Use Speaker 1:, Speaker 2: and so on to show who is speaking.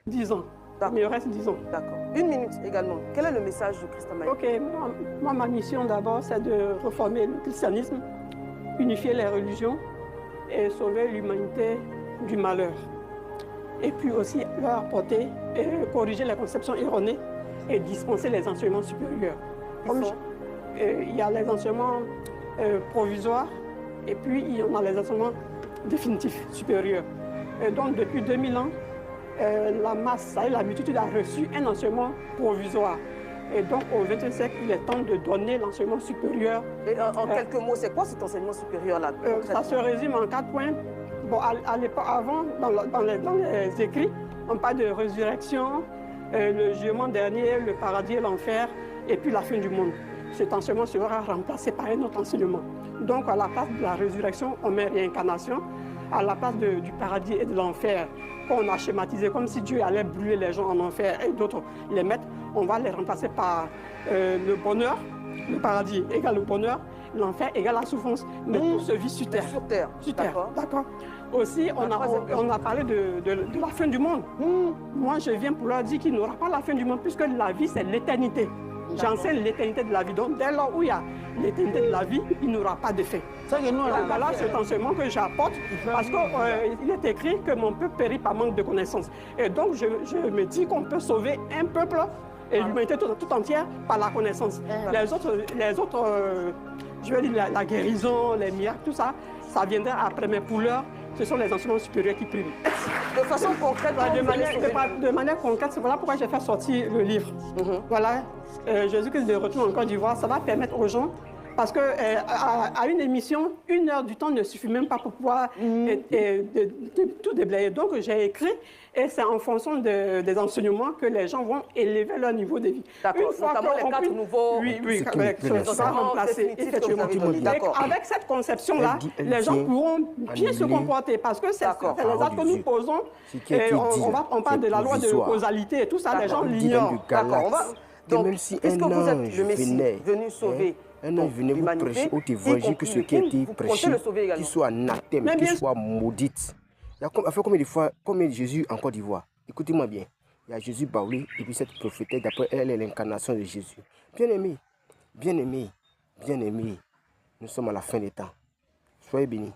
Speaker 1: 10 ans. Il me reste 10 ans.
Speaker 2: D'accord. 1 minute également. Quel est le message de Christ Amaï?
Speaker 1: Ok, moi, ma mission d'abord, c'est de reformer le christianisme, unifier les religions et sauver l'humanité du malheur. Et puis aussi leur apporter et corriger les conceptions erronées et dispenser les enseignements supérieurs. Il y a les enseignements provisoires et puis il y en a les enseignements définitifs supérieurs. Et donc depuis 2000 ans, la masse, la multitude a reçu un enseignement provisoire. Et donc au XXe siècle, il est temps de donner l'enseignement supérieur.
Speaker 2: Et en quelques mots, c'est quoi cet enseignement supérieur-là?
Speaker 1: Ça se résume en 4 points. Bon, à l'époque, avant, dans les écrits, on parle de résurrection, le jugement dernier, le paradis et l'enfer, et puis la fin du monde. Cet enseignement sera remplacé par un autre enseignement. Donc, à la place de la résurrection, on met réincarnation. À la place du paradis et de l'enfer, qu'on a schématisé comme si Dieu allait brûler les gens en enfer et d'autres les mettre, on va les remplacer par le bonheur. Le paradis égale le bonheur, l'enfer égale la souffrance. Mais tout se vit sur terre.
Speaker 2: Sur terre.
Speaker 1: Sur terre, d'accord. Aussi, on a parlé de la fin du monde. Moi, je viens pour leur dire qu'il n'y aura pas la fin du monde, puisque la vie, c'est l'éternité. J'enseigne l'éternité de la vie. Donc, dès lors où il y a l'éternité de la vie, il n'y aura pas de fin. Voilà cet enseignement que j'apporte, parce qu'il est écrit que mon peuple périt par manque de connaissances. Et donc, je me dis qu'on peut sauver un peuple et l'humanité tout entière par la connaissance. Les autres je veux dire, la guérison, les miracles, tout ça, ça viendra après. Mais pour l'heure, ce sont les enseignements supérieurs qui priment.
Speaker 2: De façon concrète,
Speaker 1: de manière concrète, c'est voilà pourquoi j'ai fait sortir le livre. Voilà, Jésus-Christ de retour en Côte d'Ivoire, ça va permettre aux gens, parce qu'à une émission, 1 heure du temps ne suffit même pas pour pouvoir tout déblayer. Donc j'ai écrit, et c'est en fonction des enseignements que les gens vont élever leur niveau de vie.
Speaker 2: D'accord, notamment les 4 nouveaux...
Speaker 1: Oui, ça va remplacer, effectivement. Avec cette conception-là, les gens pourront bien se comporter, parce que c'est les actes que nous posons, et on parle de la loi de causalité et tout ça, les gens l'ignorent.
Speaker 2: D'accord, donc, est-ce que vous êtes le Messie venu sauver
Speaker 3: un ange venait vous prêcher au évangile que ce qui a été prêché, qu'il soit anathème, qu'il soit maudite. Il y a combien de fois, comme Jésus en Côte d'Ivoire, écoutez-moi bien, il y a Jésus Baouli et puis cette prophétesse, d'après elle, est l'incarnation de Jésus. Bien-aimés, bien-aimés, bien-aimés, nous sommes à la fin des temps. Soyez bénis.